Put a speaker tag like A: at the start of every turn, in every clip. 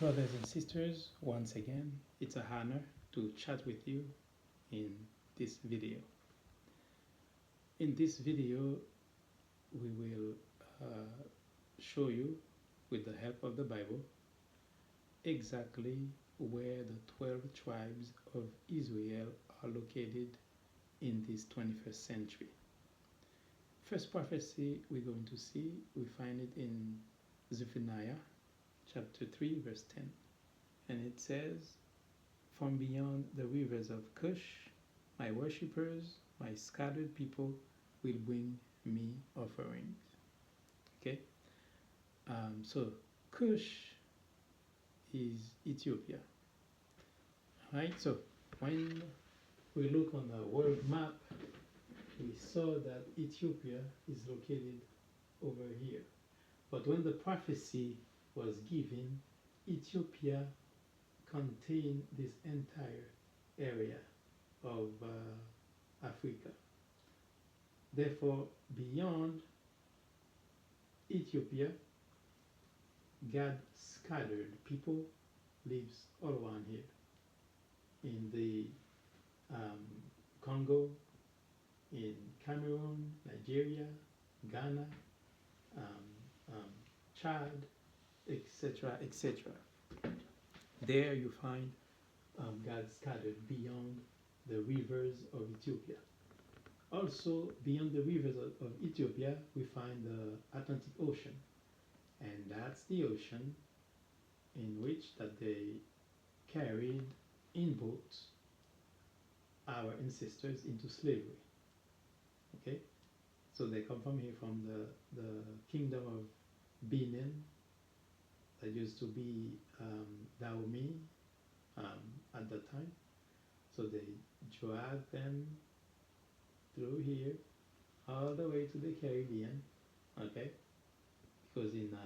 A: Brothers and sisters, once again, it's a honor to chat with you in this video. In this video, we will show you, with the help of the Bible, exactly where the 12 tribes of Israel are located in this 21st century. First prophecy we're going to see, we find it in Zephaniah chapter 3, verse 10. And it says, "From beyond the rivers of Cush, my worshippers, my scattered people will bring me offerings." Okay? So Cush is Ethiopia. Right? So when we look on the world map, we saw that Ethiopia is located over here. But when the prophecy was given, Ethiopia contained this entire area of Africa. Therefore, beyond Ethiopia, God scattered people, lives all around here. In the Congo, in Cameroon, Nigeria, Ghana, Chad, etc., etc. There you find God scattered beyond the rivers of Ethiopia. Also, beyond the rivers of Ethiopia, we find the Atlantic Ocean, and that's the ocean in which that they carried in boats our ancestors into slavery. Okay, so they come from here, from the kingdom of Benin, that used to be Dahomey at that time. So they dragged them through here all the way to the Caribbean. Okay, because in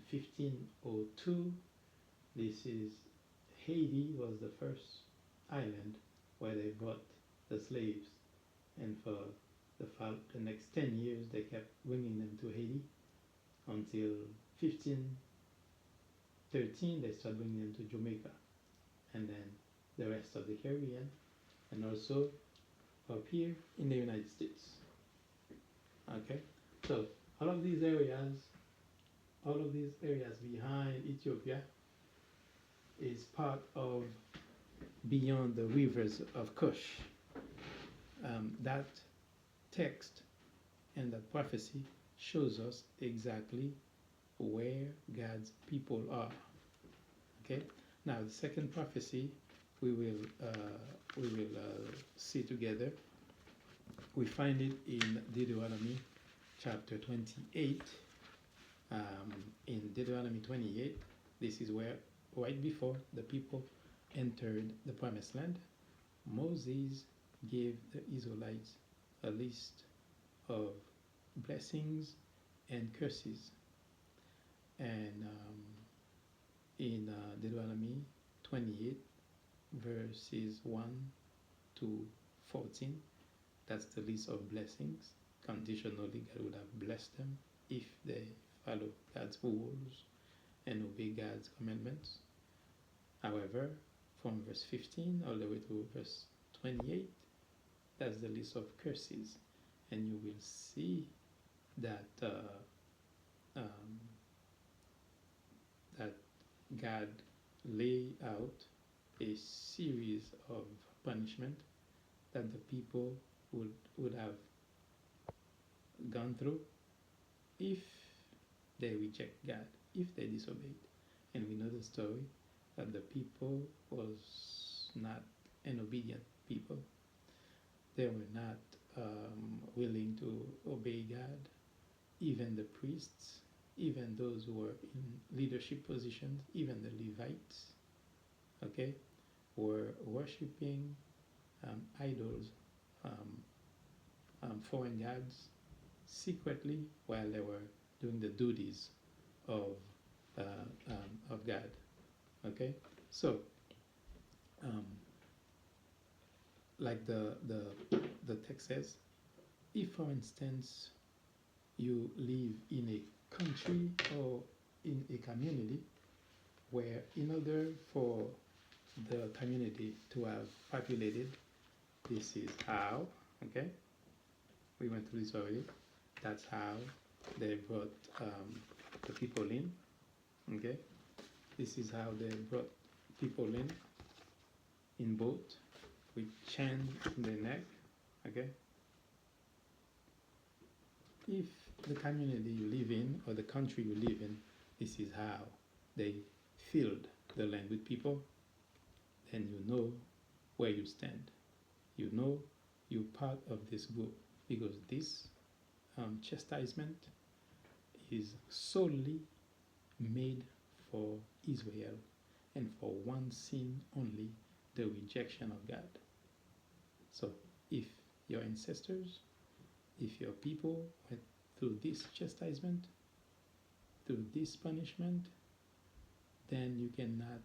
A: 1502, this is Haiti was the first island where they brought the slaves, and for the next 10 years they kept bringing them to Haiti until 1513 they started bringing them to Jamaica, and then the rest of the Caribbean, and also up here in the United States. Okay, so all of these areas behind Ethiopia is part of beyond the rivers of Cush. That text and that prophecy shows us exactly where God's people are. Okay. Now the second prophecy we will see together. We find it in Deuteronomy chapter 28. In Deuteronomy 28, this is where, right before the people entered the promised land, Moses gave the Israelites a list of blessings and curses. And in Deuteronomy 28, verses 1 to 14, that's the list of blessings. Conditionally, God would have blessed them if they follow God's rules and obey God's commandments. However, from verse 15 all the way to verse 28, that's the list of curses. And you will see that that God lay out a series of punishment that the people would have gone through if they reject God, if they disobeyed. And we know the story that the people was not an obedient people. They were not willing to obey God. Even the priests, even those who were in leadership positions, even the Levites, okay, were worshipping idols, foreign gods, secretly while they were doing the duties of God. Okay, so like the text says, if for instance you live in a country or in a community where in order for the community to have populated, this is how, okay, we went through this already. That's how they brought the people in, okay. This is how they brought people in boat with chains in their neck, okay. If the community you live in or the country you live in, this is how they filled the land with people, then you know where you stand. You know you're part of this group, because this chastisement is solely made for Israel and for one sin only, the rejection of God. So if your ancestors, if your people went through this chastisement, through this punishment, then you cannot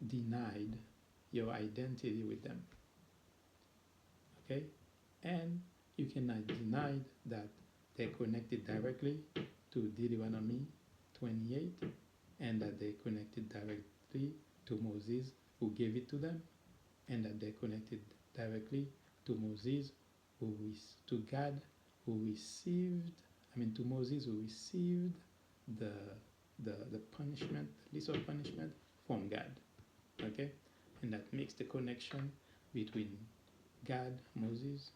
A: deny your identity with them. Okay? And you cannot deny that they're connected directly to Deuteronomy 28, and that they're connected directly to Moses who gave it to them, and that they're connected directly to Moses to God who received, to Moses who received the punishment, the list of punishment from God. Okay? And that makes the connection between God, Moses,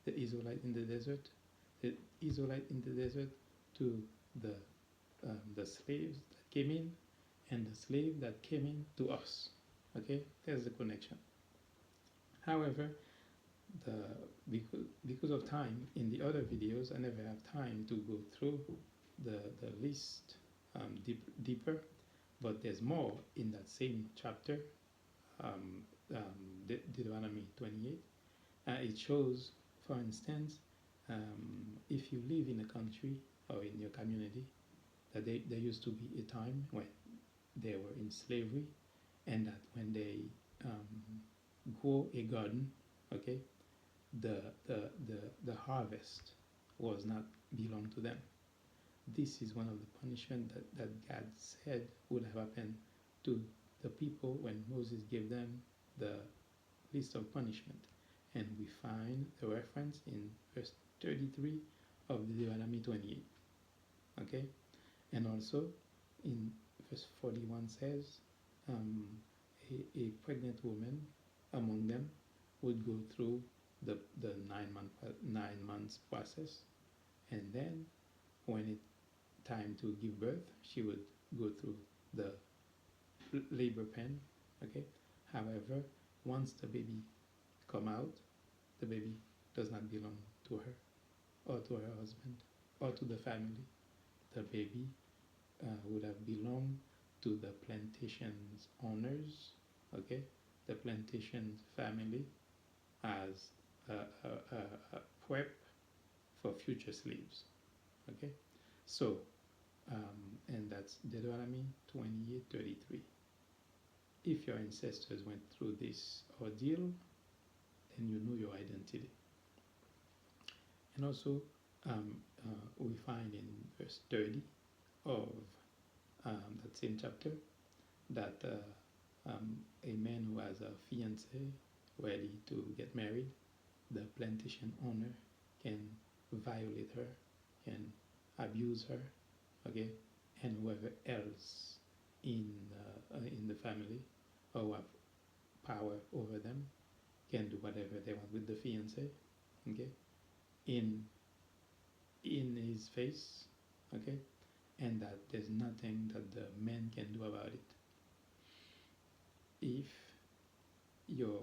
A: the Israelite in the desert, the Israelite in the desert to the slaves that came in, and the slave that came in to us. Okay, there's the connection. However, because of time, in the other videos, I never have time to go through the list deeper, but there's more in that same chapter, Deuteronomy 28. It shows, for instance, if you live in a country or in your community, that there used to be a time when they were in slavery, and that when they grow a garden, okay, the harvest was not belong to them. This is one of the punishment that God said would have happened to the people when Moses gave them the list of punishment. And we find the reference in verse 33 of Deuteronomy 28. Okay? And also in verse 41 says, a pregnant woman among them would go through the 9 months process, and then when it time to give birth, she would go through the labor pain. Okay. However, once the baby come out, the baby does not belong to her or to her husband or to the family. The baby would have belonged to the plantation's owners. Okay, the plantation family as a prep for future slaves. Okay, so and that's Deuteronomy 28:33. If your ancestors went through this ordeal, then you know your identity. And also, we find in verse 30 of that same chapter that a man who has a fiancée ready to get married, the plantation owner can violate her, can abuse her, okay, and whoever else in the family or have power over them can do whatever they want with the fiancé, okay, in his face, okay, and that there's nothing that the man can do about it. If your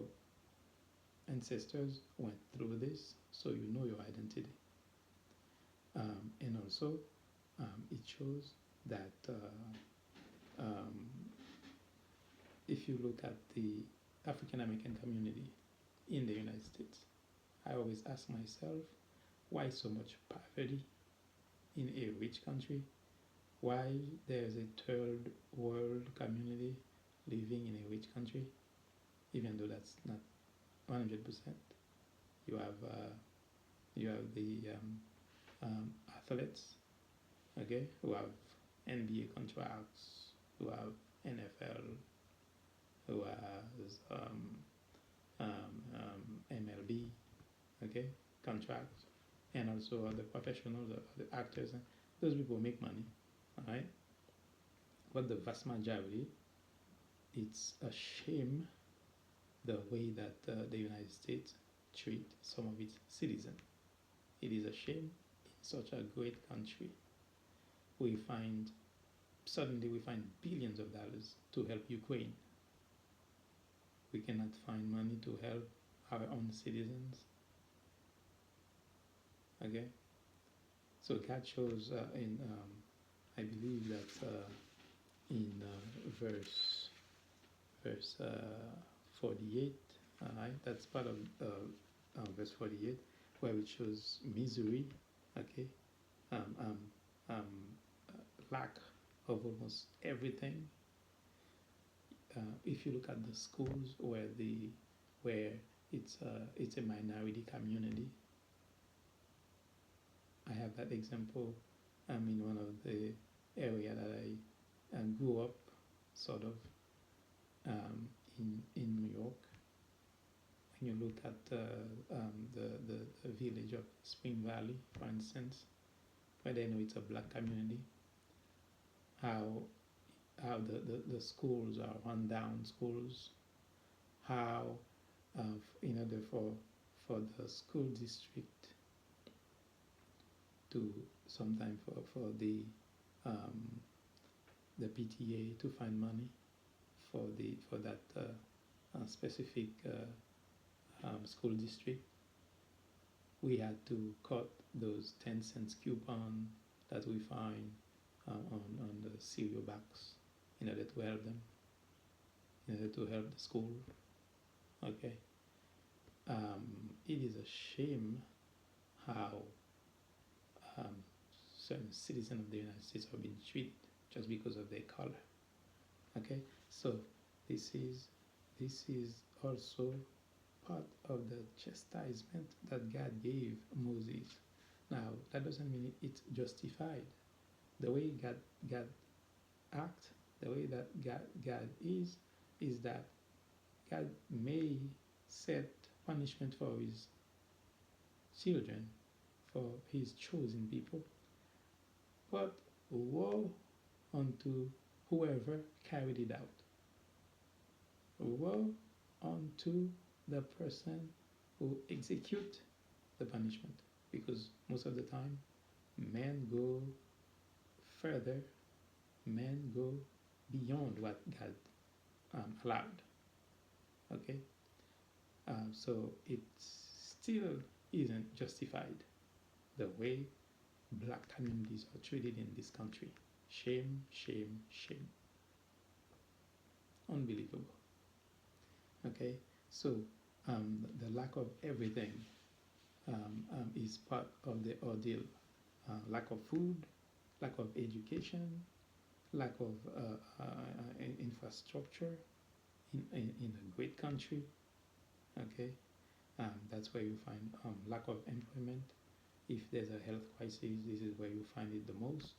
A: ancestors went through this, so you know your identity. And also, it shows that if you look at the African American community in the United States, I always ask myself, why so much poverty in a rich country? Why there's a third world community living in a rich country, even though that's not 100%. You have the athletes, okay, who have NBA contracts, who have NFL, who has MLB, okay, contracts, and also other professionals, the actors. And those people make money, all right. But the vast majority, it's a shame the way that the United States treat some of its citizens. It is a shame in such a great country. We find suddenly we find billions of dollars to help Ukraine. We cannot find money to help our own citizens. Okay, so God shows in I believe that in verse 48. Right, that's part of verse 48, where it shows misery. Okay, um, um, um, lack of almost everything. If you look at the schools where it's a minority community, I have that example. In one of the area that I grew up, sort of, in New York. When you look at the village of Spring Valley, for instance, where they know it's a black community, how the schools are run down schools, how in order for the school district to sometime for the PTA to find money for that specific school district, we had to cut those 10 cents coupon that we find on the cereal box in order to help them, in order to help the school. Okay, it is a shame how certain citizens of the United States have been treated just because of their color. Okay, so this is also part of the chastisement that God gave Moses. Now that doesn't mean it's justified. The way God acts, the way that God is that God may set punishment for his children, for his chosen people, but woe unto whoever carried it out. Woe unto the person who execute the punishment, because most of the time men go further, men go beyond what God allowed. Okay, so it still isn't justified the way black communities are treated in this country. Shame, shame, shame. Unbelievable. Okay, so the lack of everything is part of the ordeal. Lack of food, lack of education, lack of infrastructure in a great country. Okay, that's where you find lack of employment. If there's a health crisis, this is where you find it the most.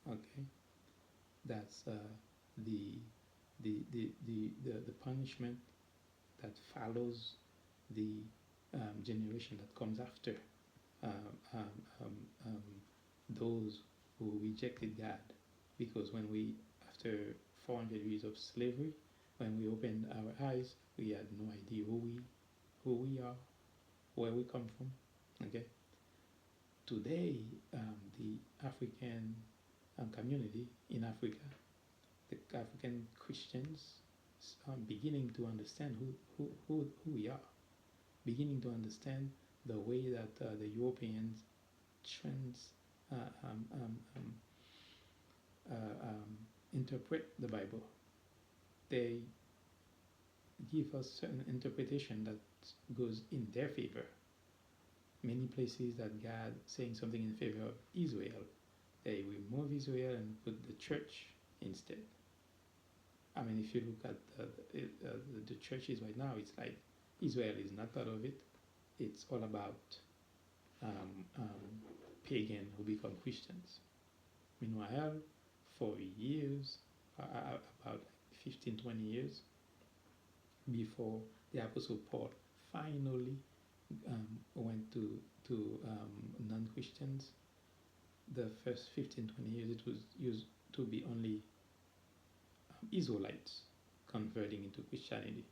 A: Okay, that's the punishment that follows the generation that comes after those who rejected God. Because when we, after 400 years of slavery, when we opened our eyes, we had no idea who we are, where we come from. Okay. Today, the African community in Africa, the African Christians, are beginning to understand who we are, beginning to understand the way that the Europeans interpret the Bible. They give us certain interpretation that goes in their favor. Many places that God saying something in favor of Israel, they remove Israel and put the church instead. I mean, if you look at the churches right now, it's like Israel is not part of it. It's all about pagan who become Christians. Meanwhile, for years, about 15, 20 years before the Apostle Paul finally went to non-Christians, the first 15, 20 years it was used to be only Israelites converting into Christianity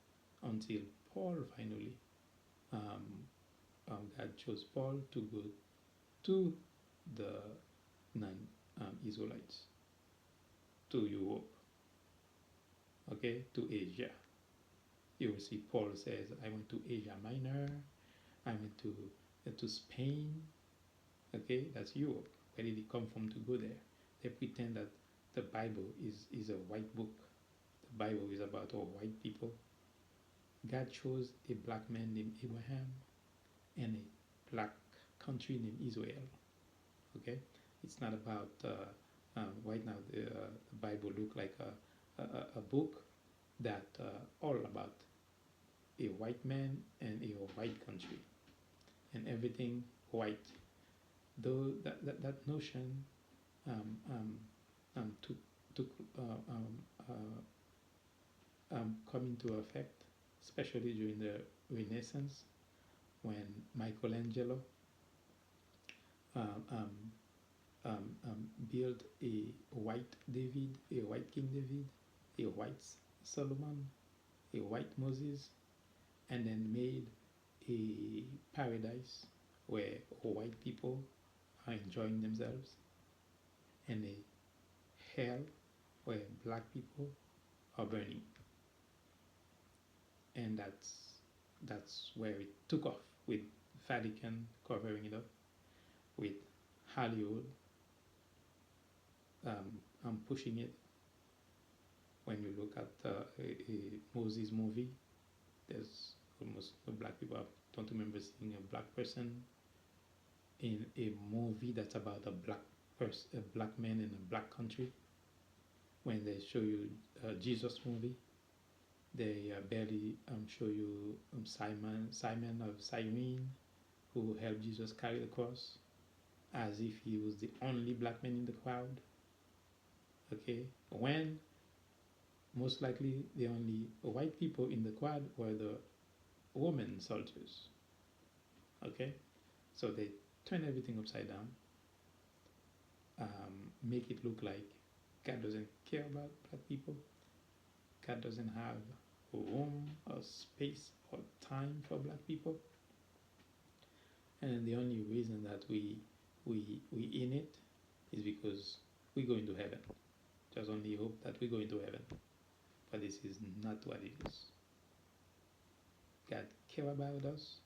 A: until Paul finally, um, God chose Paul to go to the non-Israelites, to Europe, okay, to Asia. You will see Paul says, I went to Asia Minor, I went to Spain, okay, that's Europe. Where did he come from to go there? They pretend that the Bible is a white book. The Bible is about all white people. God chose a black man named Abraham and a black country named Israel. Okay, it's not about right now. The Bible look like a book that all about a white man and a white country and everything white. Though that notion took come into effect, especially during the Renaissance when Michelangelo um, um, built a white David, a white King David, a white Solomon, a white Moses, and then made a paradise where white people are enjoying themselves, and a hell where black people are burning. And that's where it took off, with Vatican covering it up, with Hollywood pushing it. When you look at a Moses movie, there's almost no black people. I don't remember seeing a black person in a movie that's about a black man in a black country. When they show you a Jesus movie, they barely show you Simon of Cyrene, who helped Jesus carry the cross, as if he was the only black man in the crowd. Okay, when most likely the only white people in the crowd were the Roman soldiers. Okay, so they turn everything upside down, make it look like God doesn't care about black people. God doesn't have room or space or time for black people, and the only reason that we in it is because we go into heaven. Just only hope that we go into heaven, but this is not what it is. God cares about us,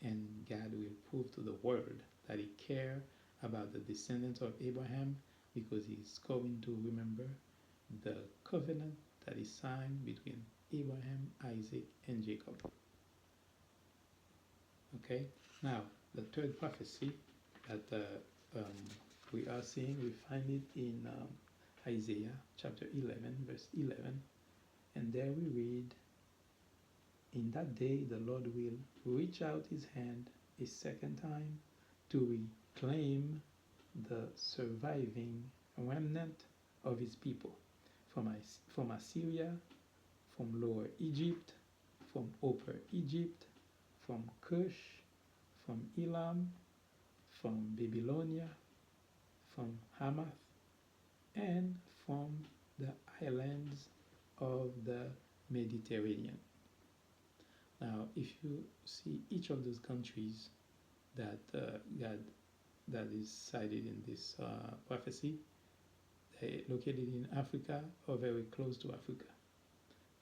A: and God will prove to the world that He cares about the descendants of Abraham, because He's going to remember the covenant that He signed between Abraham, Isaac, and Jacob. Okay, now the third prophecy that we are seeing, we find it in Isaiah chapter 11, verse 11, and there we read, in that day the Lord will reach out His hand a second time to reclaim the surviving remnant of His people from Assyria, from Lower Egypt, from Upper Egypt, from Cush, from Elam, from Babylonia, from Hamath, and from the islands of the Mediterranean. Now, if you see each of those countries that that is cited in this prophecy, they located in Africa or very close to Africa.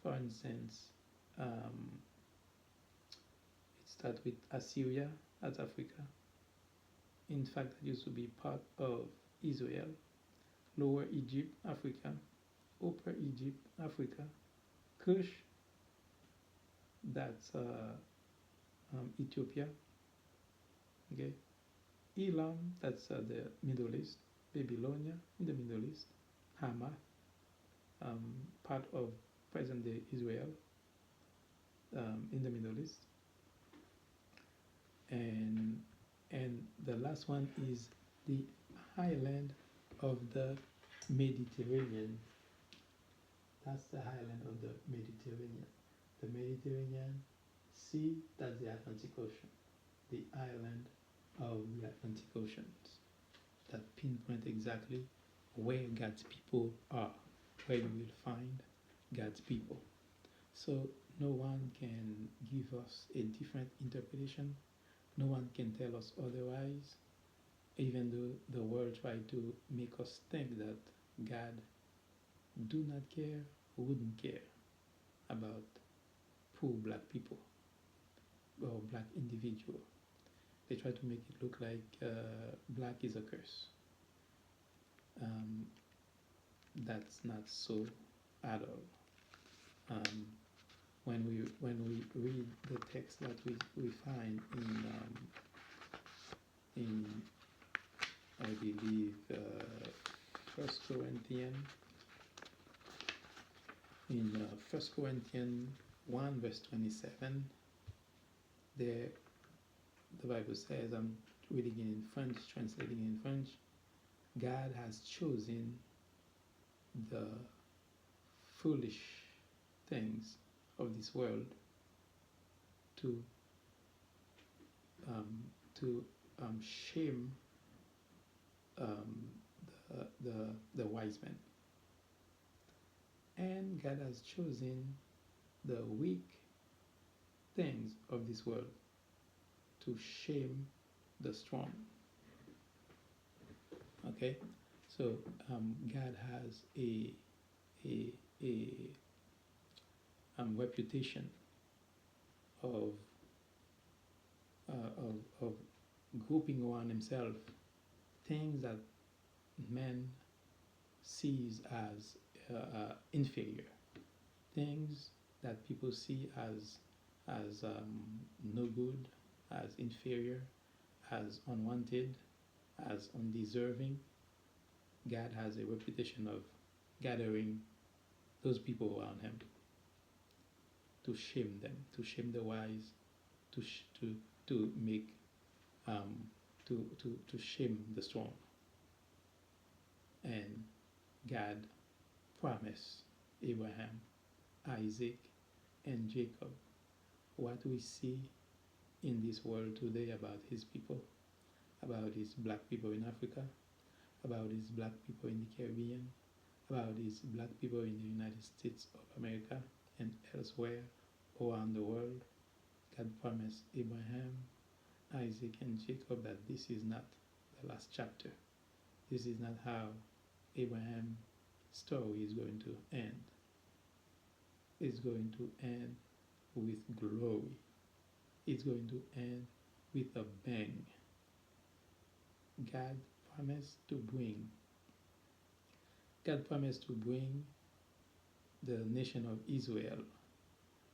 A: For instance, it starts with Assyria, that's Africa. In fact, that used to be part of Israel. Lower Egypt, Africa. Upper Egypt, Africa. Cush, that's Ethiopia. Okay. Elam, that's the Middle East. Babylonia in the Middle East. Hamath, part of present-day Israel, in the Middle East. And the last one is the island of the Mediterranean. That's the highland of the Mediterranean. The Mediterranean Sea, that's the Atlantic Ocean. The island of the Atlantic Oceans that pinpoint exactly where God's people are, where you will find God's people. So no one can give us a different interpretation. No one can tell us otherwise, even though the world try to make us think that God do not care, wouldn't care about poor black people or black individual. They try to make it look like black is a curse. Um, that's not so at all. When we read the text that we find in I believe First Corinthians in First Corinthians 1 verse 27, there the Bible says, I'm reading it in French, translating in French, God has chosen the foolish things of this world to um, shame um, the wise men, and God has chosen the weak things of this world to shame the strong. Okay, so God has a, a reputation of, of grouping around himself things that man sees as inferior, things that people see as no good, as inferior, as unwanted, as undeserving. God has a reputation of gathering those people around him to shame them, to shame the wise, to to make to shame the strong. And God promised Abraham, Isaac, and Jacob what we see in this world today about his people, about his black people in Africa, about his black people in the Caribbean, about his black people in the United States of America and elsewhere around the world. God promised Abraham, Isaac, and Jacob that this is not the last chapter. This is not how Abraham's story is going to end. It's going to end with glory. It's going to end with a bang. God promised to bring the nation of Israel,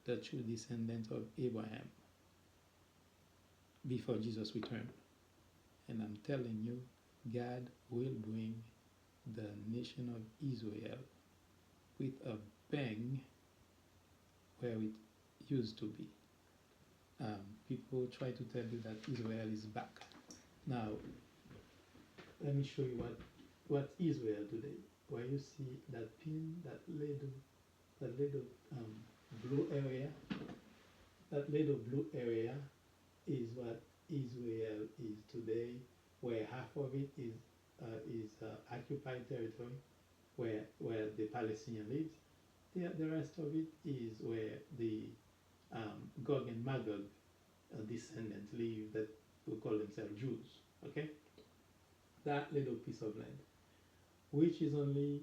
A: the true descendants of Abraham, before Jesus returned. And I'm telling you, God will bring the nation of Israel with a bang where it used to be. People try to tell you that Israel is back. Now, let me show you what Israel today. Where you see that pin, that little blue area, is what Israel is today, where half of it is occupied territory, where the Palestinian lives. The rest of it is where the Gog and Magog descendants live that who call themselves Jews. Okay, that little piece of land, which is only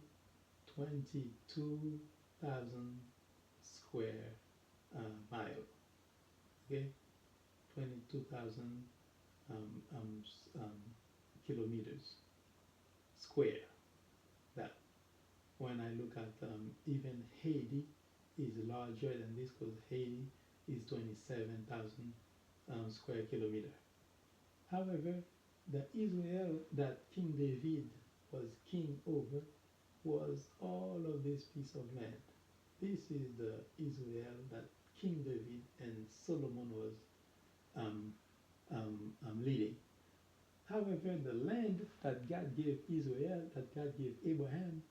A: 22,000 square mile. Okay, 22,000 kilometers square. That when I look at even Haiti is larger than this because Haiti is 27,000 square kilometer. However, the Israel that King David was king over was all of this piece of land. This is the Israel that King David and Solomon was leading. However, the land that God gave Israel, that God gave Abraham,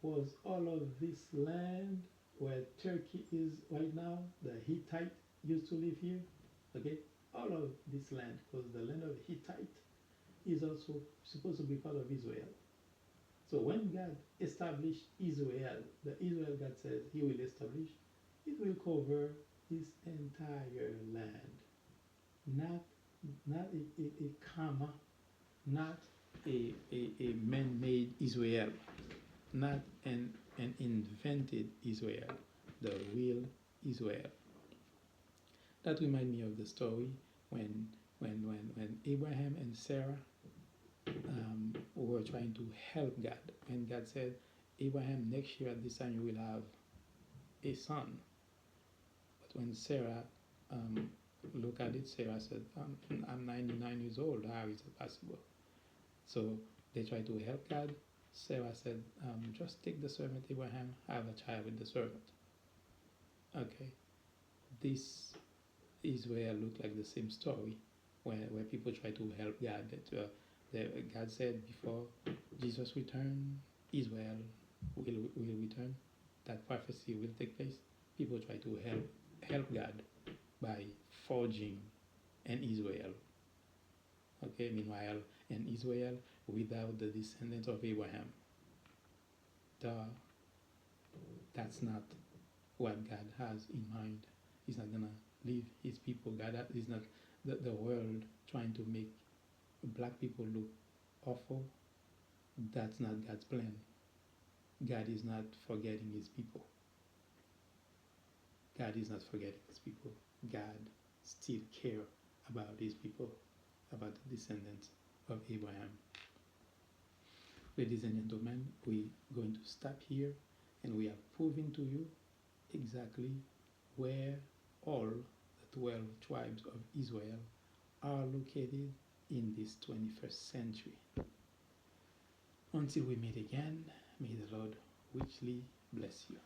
A: was all of this land where Turkey is right now. The Hittite used to live here. Okay, all of this land, because the land of Hittite is also supposed to be part of Israel. So when God established Israel, the Israel God says He will establish, it will cover this entire land, not a comma, not a man-made Israel, not an invented Israel, the real Israel. That reminds me of the story when Abraham and Sarah were trying to help God. And God said, Abraham, next year at this time you will have a son. But when Sarah looked at it, Sarah said, I'm 99 years old. How is it possible? So they tried to help God. Sarah said, just take the servant Abraham, have a child with the servant. Okay, this Israel looked like the same story where people try to help God. God said before Jesus returned, Israel will return. That prophecy will take place. People try to help God by forging an Israel. Okay, meanwhile, an Israel without the descendants of Abraham. That's not what God has in mind. He's not gonna leave his people. God is not the world trying to make black people look awful. That's not God's plan. God is not forgetting his people. God is not forgetting his people. God still cares about his people, about the descendants of Abraham. Ladies and gentlemen, we're going to stop here, and we have proven to you exactly where all the 12 tribes of Israel are located in this 21st century. Until we meet again, may the Lord richly bless you.